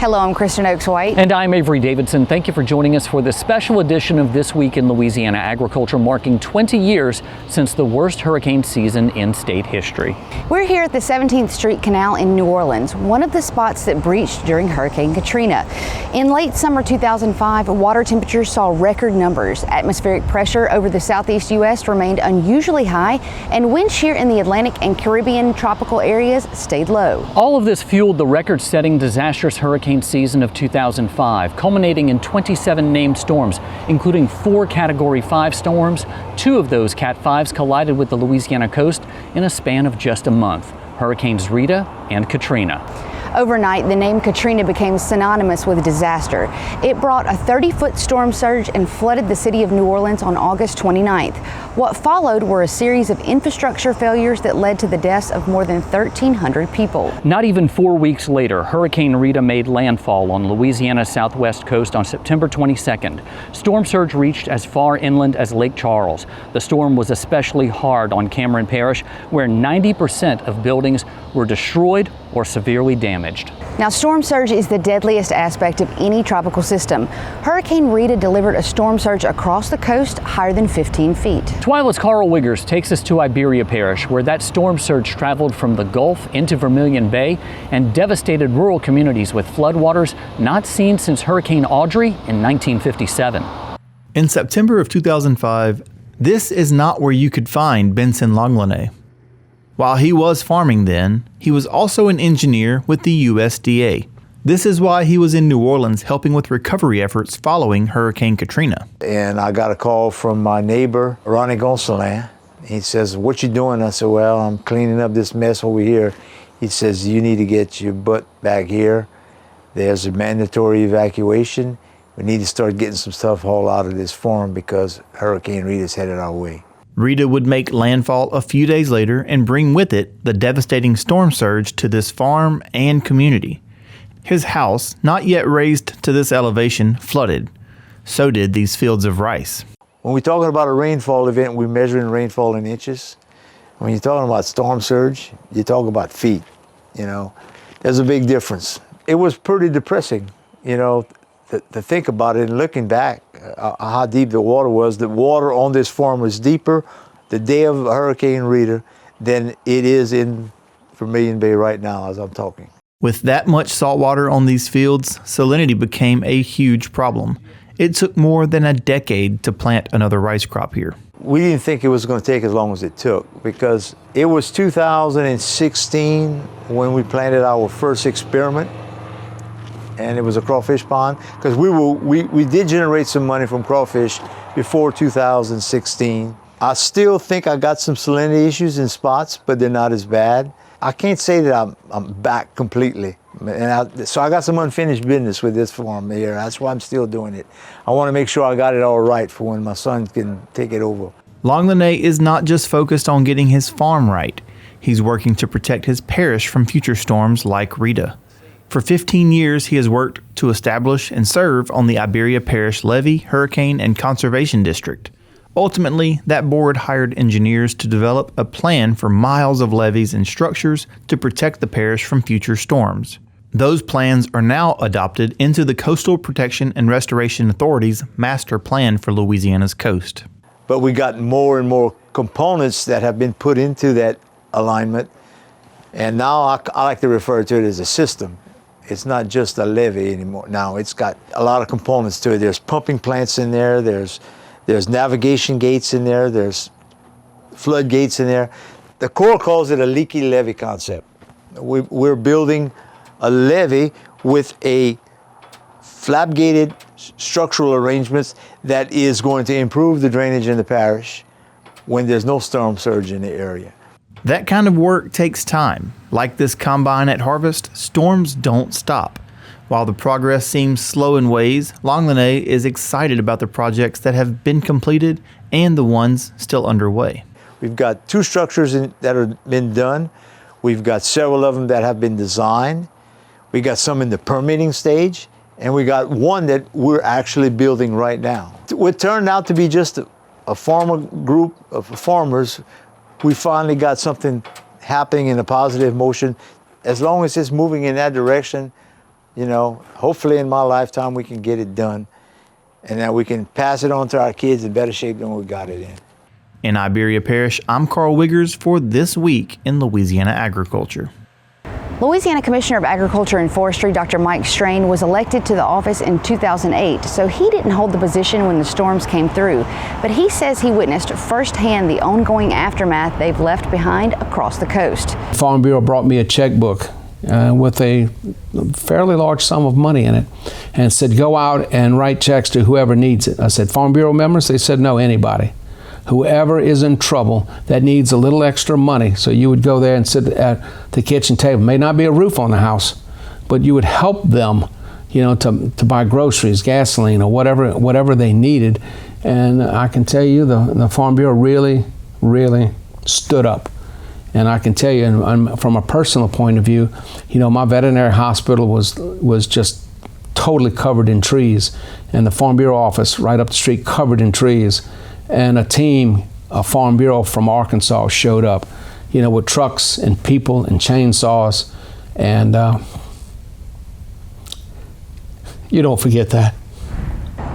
Hello, I'm Kristen Oaks-White. And I'm Avery Davidson. Thank you for joining us for this special edition of This Week in Louisiana Agriculture, marking 20 years since the worst hurricane season in state history. We're here at the 17th Street Canal in New Orleans, one of the spots that breached during Hurricane Katrina. In late summer 2005, water temperatures saw record numbers. Atmospheric pressure over the southeast U.S. remained unusually high, and wind shear in the Atlantic and Caribbean tropical areas stayed low. All of this fueled the record-setting disastrous hurricane season of 2005, culminating in 27 named storms, including 4 Category 5 storms. 2 of those Cat 5s collided with the Louisiana coast in a span of just a month: Hurricanes Rita and Katrina. Overnight, the name Katrina became synonymous with disaster. It brought a 30-foot storm surge and flooded the city of New Orleans on August 29th. What followed were a series of infrastructure failures that led to the deaths of more than 1,300 people. Not even 4 weeks later, Hurricane Rita made landfall on Louisiana's southwest coast on September 22nd. Storm surge reached as far inland as Lake Charles. The storm was especially hard on Cameron Parish, where 90% of buildings were destroyed or severely damaged. Now, storm surge is the deadliest aspect of any tropical system. Hurricane Rita delivered a storm surge across the coast higher than 15 feet. TWILA's Carl Wiggers takes us to Iberia Parish, where that storm surge traveled from the Gulf into Vermilion Bay and devastated rural communities with floodwaters not seen since Hurricane Audrey in 1957. In September of 2005, this is not where you could find Benson Longlanet. While he was farming then, he was also an engineer with the USDA. This is why he was in New Orleans helping with recovery efforts following Hurricane Katrina. And I got a call from my neighbor, Ronnie Gonsalin. He says, "What you doing?" I said, "Well, I'm cleaning up this mess over here." He says, "You need to get your butt back here. There's a mandatory evacuation. We need to start getting some stuff hauled out of this farm because Hurricane Rita's headed our way." Rita would make landfall a few days later and bring with it the devastating storm surge to this farm and community. His house, not yet raised to this elevation, flooded. So did these fields of rice. When we're talking about a rainfall event, we're measuring rainfall in inches. When you're talking about storm surge, you talk about feet. There's a big difference. It was pretty depressing, to think about it and looking back how deep the water was. The water on this farm was deeper the day of Hurricane Rita than it is in Vermilion Bay right now as I'm talking. With that much salt water on these fields, salinity became a huge problem. It took more than a decade to plant another rice crop here. We didn't think it was going to take as long as it took because it was 2016 when we planted our first experiment. And it was a crawfish pond because we did generate some money from crawfish before 2016. I still think I got some salinity issues in spots, but they're not as bad. I can't say that I'm back completely. So I got some unfinished business with this farm here. That's why I'm still doing it. I want to make sure I got it all right for when my son can take it over. Longlanet is not just focused on getting his farm right. He's working to protect his parish from future storms like Rita. For 15 years, he has worked to establish and serve on the Iberia Parish Levee, Hurricane, and Conservation District. Ultimately, that board hired engineers to develop a plan for miles of levees and structures to protect the parish from future storms. Those plans are now adopted into the Coastal Protection and Restoration Authority's master plan for Louisiana's coast. But we got more and more components that have been put into that alignment, and now I like to refer to it as a system. It's not just a levee anymore. Now it's got a lot of components to it. There's pumping plants in there. There's navigation gates in there. There's floodgates in there. The Corps calls it a leaky levee concept. We're building a levee with a flap-gated structural arrangements that is going to improve the drainage in the parish when there's no storm surge in the area. That kind of work takes time. Like this combine at harvest, storms don't stop. While the progress seems slow in ways, Longlanet is excited about the projects that have been completed and the ones still underway. We've got 2 structures that have been done. We've got several of them that have been designed. We got some in the permitting stage, and we got one that we're actually building right now. What turned out to be just a farmer group of farmers, we finally got something happening in a positive motion. As long as it's moving in that direction, You know, hopefully in my lifetime we can get it done, and that we can pass it on to our kids in better shape than we got it in. In Iberia Parish, I'm Carl Wiggers for This Week in Louisiana Agriculture. Louisiana Commissioner of Agriculture and Forestry, Dr. Mike Strain, was elected to the office in 2008, so he didn't hold the position when the storms came through. But he says he witnessed firsthand the ongoing aftermath they've left behind across the coast. Farm Bureau brought me a checkbook with a fairly large sum of money in it and said, go out and write checks to whoever needs it. I said, Farm Bureau members? They said, no, anybody. Whoever is in trouble that needs a little extra money. So you would go there and sit at the kitchen table. May not be a roof on the house, but you would help them, you know, to buy groceries, gasoline, or whatever they needed. And I can tell you the Farm Bureau really, really stood up. And I can tell you, and from a personal point of view, you know, my veterinary hospital was just totally covered in trees, and the Farm Bureau office right up the street covered in trees. And a team, a Farm Bureau from Arkansas, showed up, you know, with trucks and people and chainsaws, and you don't forget that.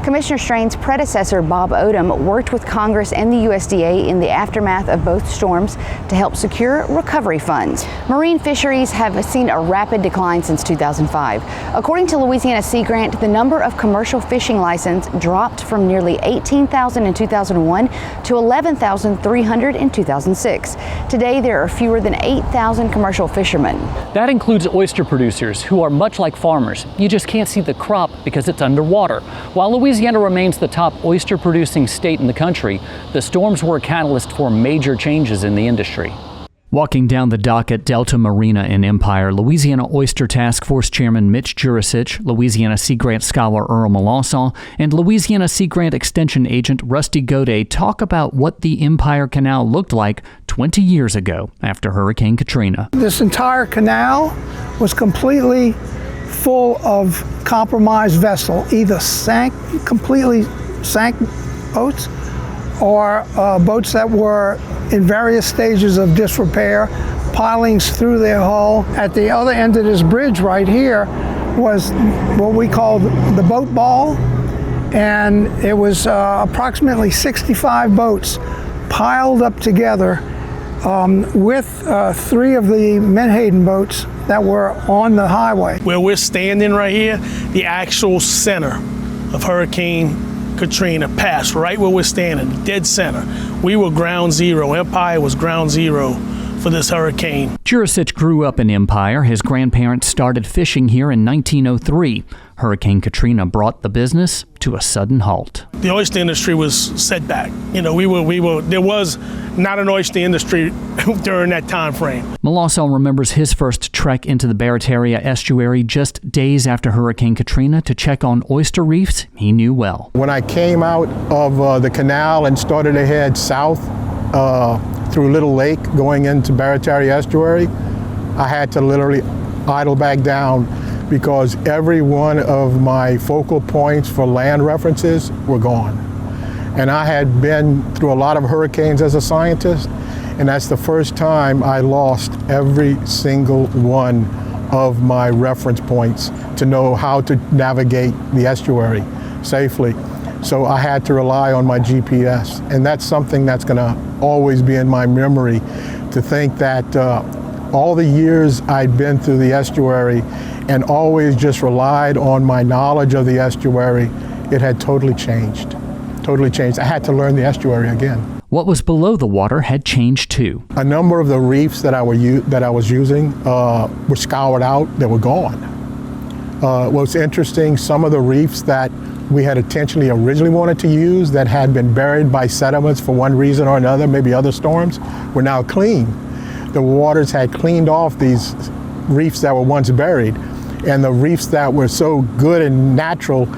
Commissioner Strain's predecessor, Bob Odom, worked with Congress and the USDA in the aftermath of both storms to help secure recovery funds. Marine fisheries have seen a rapid decline since 2005. According to Louisiana Sea Grant, the number of commercial fishing licenses dropped from nearly 18,000 in 2001 to 11,300 in 2006. Today, there are fewer than 8,000 commercial fishermen. That includes oyster producers, who are much like farmers. You just can't see the crop because it's underwater. While Louisiana remains the top oyster-producing state in the country, the storms were a catalyst for major changes in the industry. Walking down the dock at Delta Marina in Empire, Louisiana Oyster Task Force Chairman Mitch Jurasich, Louisiana Sea Grant Scholar Earl Malauson, and Louisiana Sea Grant Extension Agent Rusty Godet talk about what the Empire Canal looked like 20 years ago after Hurricane Katrina. This entire canal was completely full of compromised vessel, either completely sank boats, or boats that were in various stages of disrepair, pilings through their hull. At the other end of this bridge right here was what we called the boat ball, and it was approximately 65 boats piled up together with 3 of the Menhaden boats that were on the highway. Where we're standing right here, the actual center of Hurricane Katrina passed right where we're standing, dead center. We were ground zero. Empire was ground zero for this hurricane. Jurasich grew up in Empire. His grandparents started fishing here in 1903. Hurricane Katrina brought the business to a sudden halt. The oyster industry was set back. You know, there was not an oyster industry during that time frame. Malauson remembers his first trek into the Barataria estuary just days after Hurricane Katrina to check on oyster reefs he knew well. When I came out of the canal and started to head south through Little Lake going into Barataria estuary, I had to literally idle back down because every one of my focal points for land references were gone. And I had been through a lot of hurricanes as a scientist, and that's the first time I lost every single one of my reference points to know how to navigate the estuary safely. So I had to rely on my GPS, and that's something that's gonna always be in my memory, to think that all the years I'd been through the estuary and always just relied on my knowledge of the estuary, it had totally changed. Totally changed. I had to learn the estuary again. What was below the water had changed too. A number of the reefs that I was using were scoured out, they were gone. What's interesting, some of the reefs that we had intentionally originally wanted to use that had been buried by sediments for one reason or another, maybe other storms, were now clean. The waters had cleaned off these reefs that were once buried, and the reefs that were so good and natural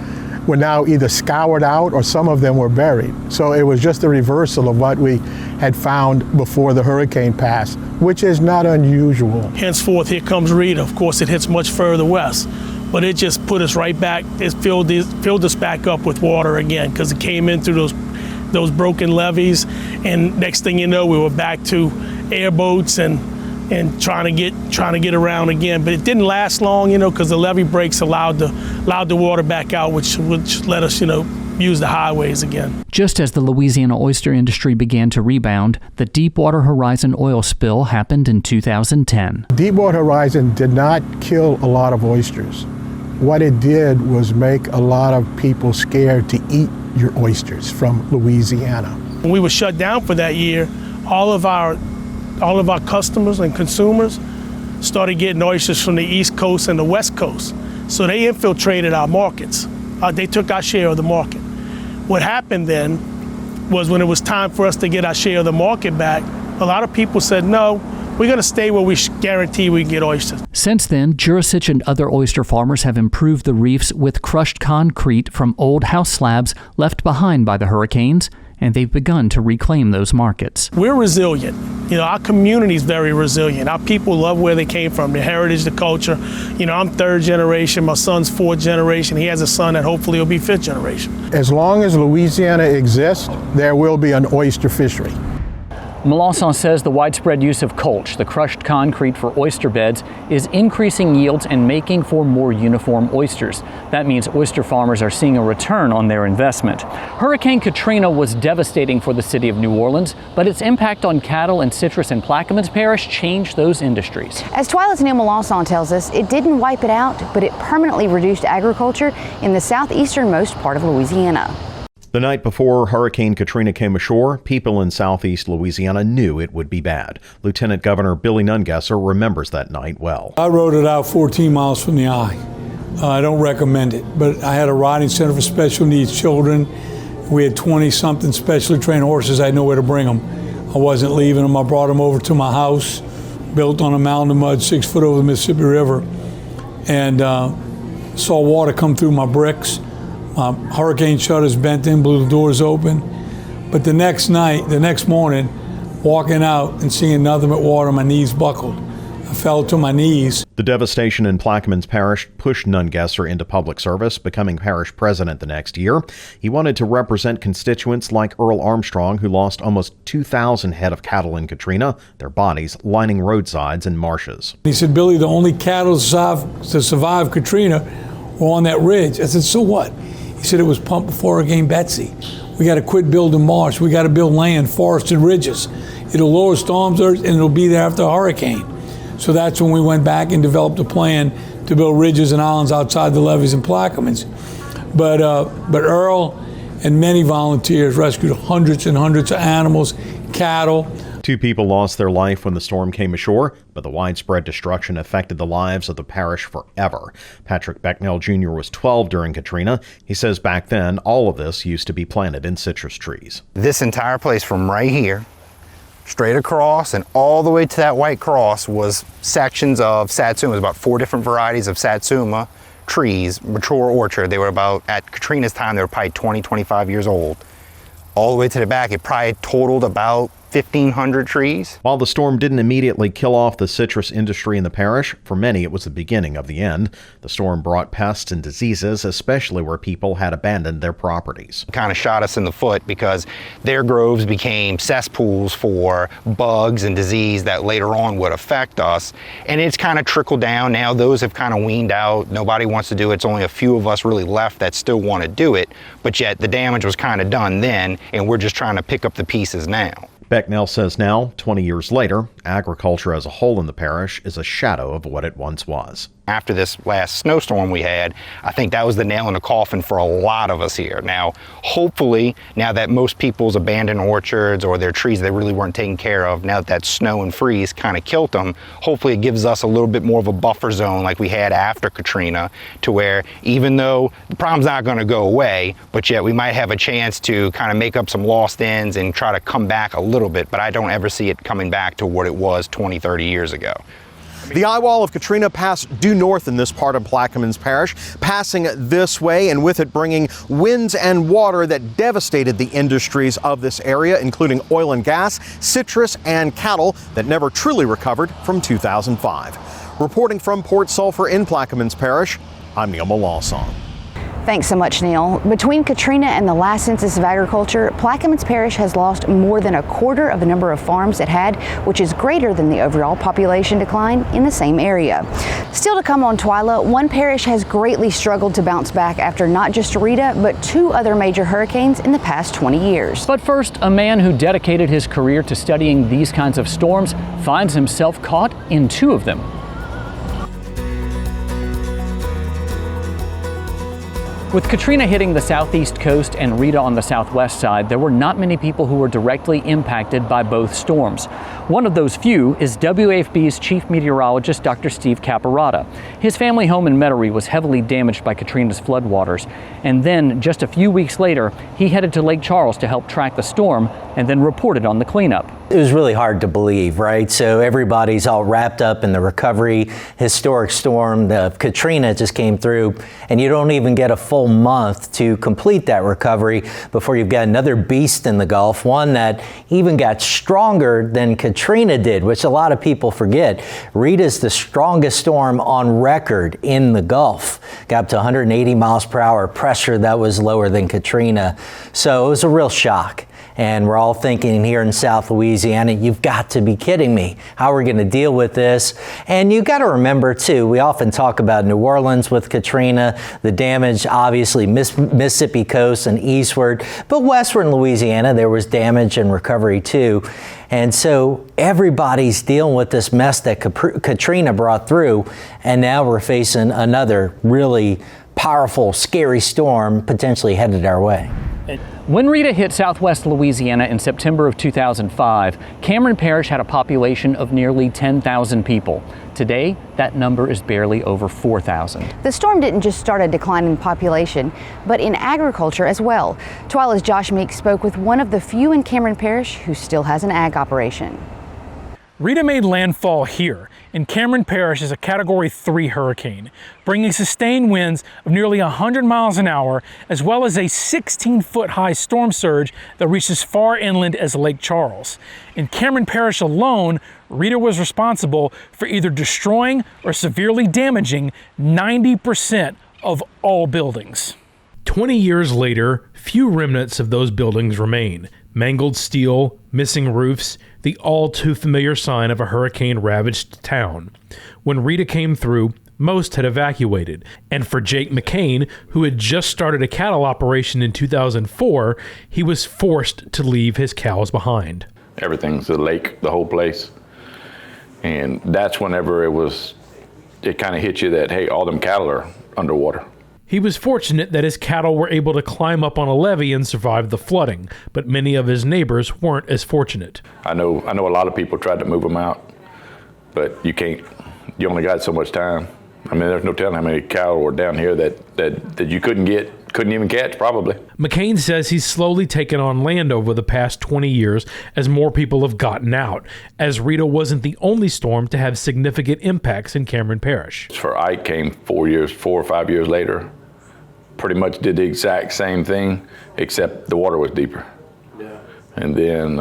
were now either scoured out or some of them were buried. So it was just a reversal of what we had found before the hurricane passed, which is not unusual. Henceforth, here comes Rita. Of course, it hits much further west, but it just put us right back. It filled us back up with water again because it came in through those broken levees, and next thing you know, we were back to airboats and and trying to get around again. But it didn't last long, because the levee breaks allowed the water back out, which let us, use the highways again. Just as the Louisiana oyster industry began to rebound, the Deepwater Horizon oil spill happened in 2010. Deepwater Horizon did not kill a lot of oysters. What it did was make a lot of people scared to eat your oysters from Louisiana. When we were shut down for that year, all of our customers and consumers started getting oysters from the East Coast and the West Coast. So they infiltrated our markets. They took our share of the market. What happened then was when it was time for us to get our share of the market back, a lot of people said, no, we're going to stay where we guarantee we can get oysters. Since then, Jurassich and other oyster farmers have improved the reefs with crushed concrete from old house slabs left behind by the hurricanes, and they've begun to reclaim those markets. We're resilient. Our community is very resilient. Our people love where they came from, the heritage, the culture. I'm third generation, my son's fourth generation. He has a son that hopefully will be fifth generation. As long as Louisiana exists, there will be an oyster fishery. Melanson says the widespread use of culch, the crushed concrete for oyster beds, is increasing yields and making for more uniform oysters. That means oyster farmers are seeing a return on their investment. Hurricane Katrina was devastating for the city of New Orleans, but its impact on cattle and citrus in Plaquemines Parish changed those industries. As TWILA's Neil Melanson tells us, it didn't wipe it out, but it permanently reduced agriculture in the southeasternmost part of Louisiana. The night before Hurricane Katrina came ashore, people in southeast Louisiana knew it would be bad. Lieutenant Governor Billy Nungesser remembers that night well. I rode it out 14 miles from the eye. I don't recommend it, but I had a riding center for special needs children. We had 20-something specially trained horses. I had nowhere to bring them. I wasn't leaving them. I brought them over to my house, built on a mountain of mud 6 foot over the Mississippi River, and saw water come through my bricks. My hurricane shutters bent in, blew the doors open. But the next morning, walking out and seeing nothing but water, my knees buckled. I fell to my knees. The devastation in Plaquemines Parish pushed Nungesser into public service, becoming parish president the next year. He wanted to represent constituents like Earl Armstrong, who lost almost 2,000 head of cattle in Katrina, their bodies lining roadsides and marshes. He said, Billy, the only cattle to survive Katrina were on that ridge. I said, so what? He said it was pumped before Hurricane Betsy. We got to quit building marsh. We got to build land, forested ridges. It'll lower storm surge and it'll be there after a hurricane. So that's when we went back and developed a plan to build ridges and islands outside the levees in Plaquemines. But Earl and many volunteers rescued hundreds and hundreds of animals, cattle. 2 people lost their life when the storm came ashore, but the widespread destruction affected the lives of the parish forever. Patrick Becknell Jr. was 12 during Katrina. He says back then, all of this used to be planted in citrus trees. This entire place from right here, straight across and all the way to that white cross was sections of satsuma. It was about 4 different varieties of satsuma trees, mature orchard. They were about, at Katrina's time, they were probably 20, 25 years old. All the way to the back, it probably totaled about 1,500 trees. While the storm didn't immediately kill off the citrus industry in the parish, for many it was the beginning of the end. The storm brought pests and diseases, especially where people had abandoned their properties. It kind of shot us in the foot because their groves became cesspools for bugs and disease that later on would affect us. And it's kind of trickled down. Now those have kind of weaned out. Nobody wants to do it. It's only a few of us really left that still want to do it. But yet the damage was kind of done then, and we're just trying to pick up the pieces now. Becknell says now, 20 years later, agriculture as a whole in the parish is a shadow of what it once was. After this last snowstorm we had, I think that was the nail in the coffin for a lot of us here. Now, hopefully, now that most people's abandoned orchards or their trees they really weren't taken care of, now that snow and freeze kind of killed them, hopefully it gives us a little bit more of a buffer zone like we had after Katrina, to where even though the problem's not going to go away, but yet we might have a chance to kind of make up some lost ends and try to come back a little bit, but I don't ever see it coming back to what it was 20, 30 years ago. The eye wall of Katrina passed due north in this part of Plaquemines Parish, passing this way and with it bringing winds and water that devastated the industries of this area, including oil and gas, citrus, and cattle that never truly recovered from 2005. Reporting from Port Sulphur in Plaquemines Parish, I'm Neil Melanson. Thanks so much, Neil. Between Katrina and the last census of agriculture, Plaquemines Parish has lost more than a quarter of the number of farms it had, which is greater than the overall population decline in the same area. Still to come on TWILA, one parish has greatly struggled to bounce back after not just Rita, but 2 other major hurricanes in the past 20 years. But first, a man who dedicated his career to studying these kinds of storms finds himself caught in 2 of them. With Katrina hitting the southeast coast and Rita on the southwest side, there were not many people who were directly impacted by both storms. One of those few is WAFB's chief meteorologist, Dr. Steve Caparata. His family home in Metairie was heavily damaged by Katrina's floodwaters. And then, just a few weeks later, he headed to Lake Charles to help track the storm and then reported on the cleanup. It was really hard to believe, right? So everybody's all wrapped up in the recovery. Historic storm, the Katrina just came through, and you don't even get a full month to complete that recovery before you've got another beast in the Gulf, one that even got stronger than Katrina did, which a lot of people forget. Rita's the strongest storm on record in the Gulf. Got up to 180 miles per hour pressure that was lower than Katrina. So it was a real shock. And we're all thinking here in South Louisiana, you've got to be kidding me. How are we going to deal with this? And you've got to remember, too, we often talk about New Orleans with Katrina, the damage, obviously, Mississippi coast and eastward. But western Louisiana, there was damage and recovery, too. And so everybody's dealing with this mess that Katrina brought through. And now we're facing another really powerful, scary storm potentially headed our way. When Rita hit southwest Louisiana in September of 2005, Cameron Parish had a population of nearly 10,000 people. Today, that number is barely over 4,000. The storm didn't just start a decline in population, but in agriculture as well. TWILA's Josh Meeks spoke with one of the few in Cameron Parish who still has an ag operation. Rita made landfall here in Cameron Parish as a Category 3 hurricane, bringing sustained winds of nearly 100 miles an hour, as well as a 16-foot-high storm surge that reached as far inland as Lake Charles. In Cameron Parish alone, Rita was responsible for either destroying or severely damaging 90% of all buildings. 20 years later, few remnants of those buildings remain. Mangled steel, missing roofs, the all too familiar sign of a hurricane-ravaged town. When Rita came through, most had evacuated. And for Jake McCain, who had just started a cattle operation in 2004, he was forced to leave his cows behind. Everything's a lake, the whole place. And that's whenever it kind of hit you that, hey, all them cattle are underwater. He was fortunate that his cattle were able to climb up on a levee and survive the flooding, but many of his neighbors weren't as fortunate. I know a lot of people tried to move them out, but you can't. You only got so much time. I mean, there's no telling how many cattle were down here that you couldn't even catch, probably. McCain says he's slowly taken on land over the past 20 years as more people have gotten out, as Rita wasn't the only storm to have significant impacts in Cameron Parish. For Ike came 4 or 5 years later. Pretty much did the exact same thing, except the water was deeper. Yeah. And then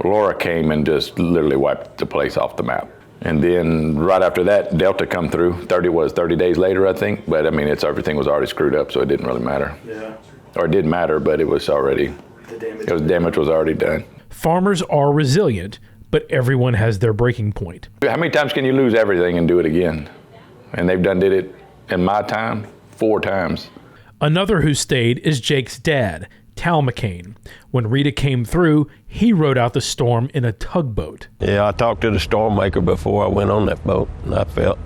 Laura came and just literally wiped the place off the map. And then right after that, Delta come through. 30 days later, I think. But I mean, everything was already screwed up, so it didn't really matter. Yeah. Or it did matter, but it was already, damage was already done. Farmers are resilient, but everyone has their breaking point. How many times can you lose everything and do it again? And they've did it in my time 4 times. Another who stayed is Jake's dad, Tal McCain. When Rita came through, he rode out the storm in a tugboat. Yeah, I talked to the storm maker before I went on that boat, and I felt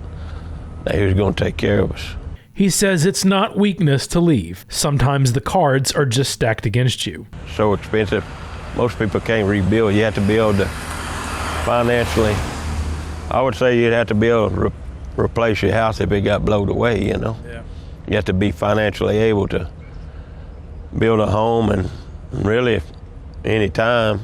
that he was going to take care of us. He says it's not weakness to leave. Sometimes the cards are just stacked against you. So expensive, most people can't rebuild. You have to be able to financially, I would say you'd have to be able to replace your house if it got blown away, you know. Yeah. You have to be financially able to build a home, and really, if any time,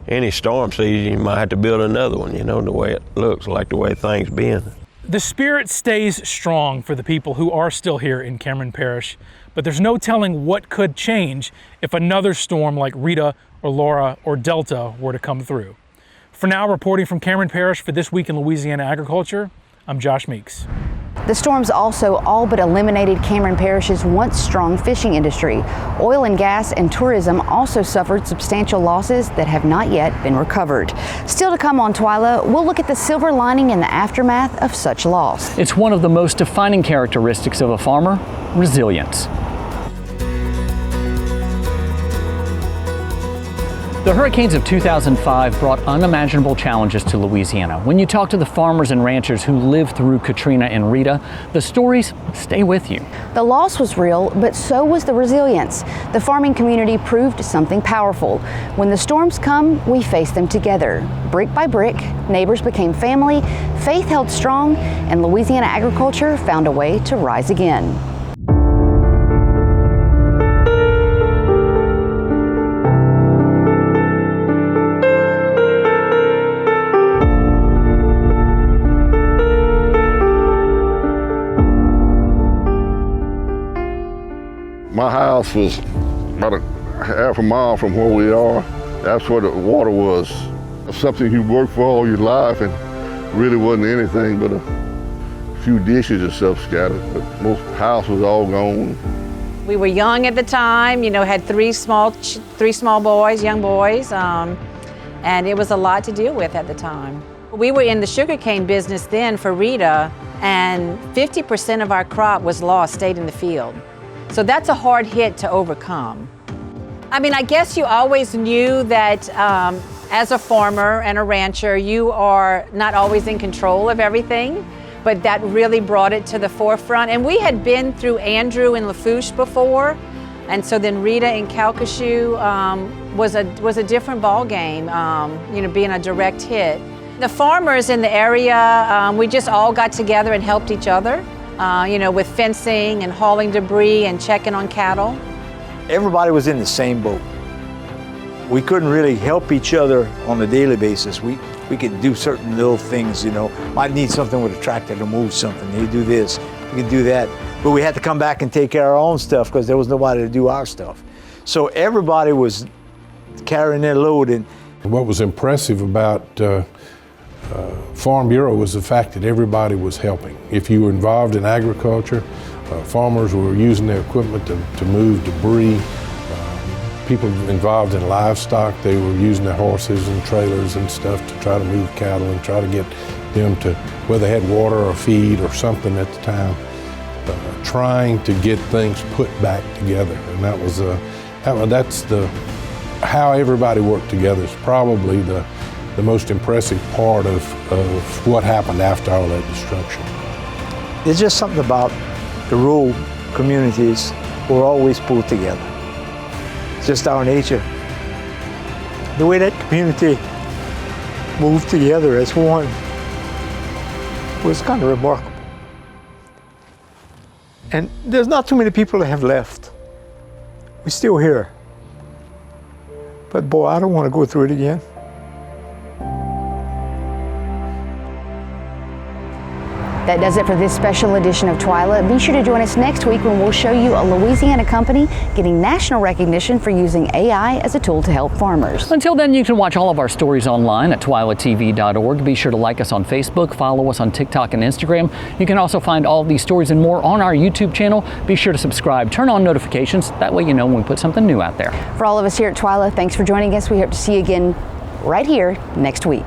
any storm season, you might have to build another one, you know, the way it looks, like the way things been. The spirit stays strong for the people who are still here in Cameron Parish, but there's no telling what could change if another storm like Rita or Laura or Delta were to come through. For now, reporting from Cameron Parish for This Week in Louisiana Agriculture, I'm Josh Meeks. The storms also all but eliminated Cameron Parish's once strong fishing industry. Oil and gas and tourism also suffered substantial losses that have not yet been recovered. Still to come on TWILA, we'll look at the silver lining in the aftermath of such loss. It's one of the most defining characteristics of a farmer: resilience. The hurricanes of 2005 brought unimaginable challenges to Louisiana. When you talk to the farmers and ranchers who lived through Katrina and Rita, the stories stay with you. The loss was real, but so was the resilience. The farming community proved something powerful. When the storms come, we face them together. Brick by brick, neighbors became family, faith held strong, and Louisiana agriculture found a way to rise again. My house was about a half a mile from where we are. That's where the water was. Something you worked for all your life and really wasn't anything but a few dishes and stuff scattered, but most house was all gone. We were young at the time, you know, had three small boys, young boys, and it was a lot to deal with at the time. We were in the sugarcane business then for Rita, and 50% of our crop was lost, stayed in the field. So that's a hard hit to overcome. I mean, I guess you always knew that as a farmer and a rancher, you are not always in control of everything, but that really brought it to the forefront. And we had been through Andrew and Lafourche before, and so then Rita and Calcasieu was a different ball game, you know, being a direct hit. The farmers in the area, we just all got together and helped each other. You know, with fencing and hauling debris and checking on cattle. Everybody was in the same boat. We couldn't really help each other on a daily basis. We could do certain little things, you know. Might need something with a tractor to move something. You do this, you can do that. But we had to come back and take care of our own stuff because there was nobody to do our stuff. So everybody was carrying their load. And what was impressive about Farm Bureau was the fact that everybody was helping. If you were involved in agriculture, farmers were using their equipment to move debris. People involved in livestock, they were using their horses and trailers and stuff to try to move cattle and try to get them to, whether they had water or feed or something at the time, trying to get things put back together. And that was how everybody worked together is probably the most impressive part of what happened after all that destruction. There's just something about the rural communities who are always pulled together. It's just our nature. The way that community moved together as one was kind of remarkable. And there's not too many people that have left. We're still here. But boy, I don't want to go through it again. That does it for this special edition of TWILA. Be sure to join us next week when we'll show you a Louisiana company getting national recognition for using AI as a tool to help farmers. Until then, you can watch all of our stories online at twilatv.org. Be sure to like us on Facebook, follow us on TikTok and Instagram. You can also find all of these stories and more on our YouTube channel. Be sure to subscribe, turn on notifications. That way you know when we put something new out there. For all of us here at TWILA, thanks for joining us. We hope to see you again right here next week.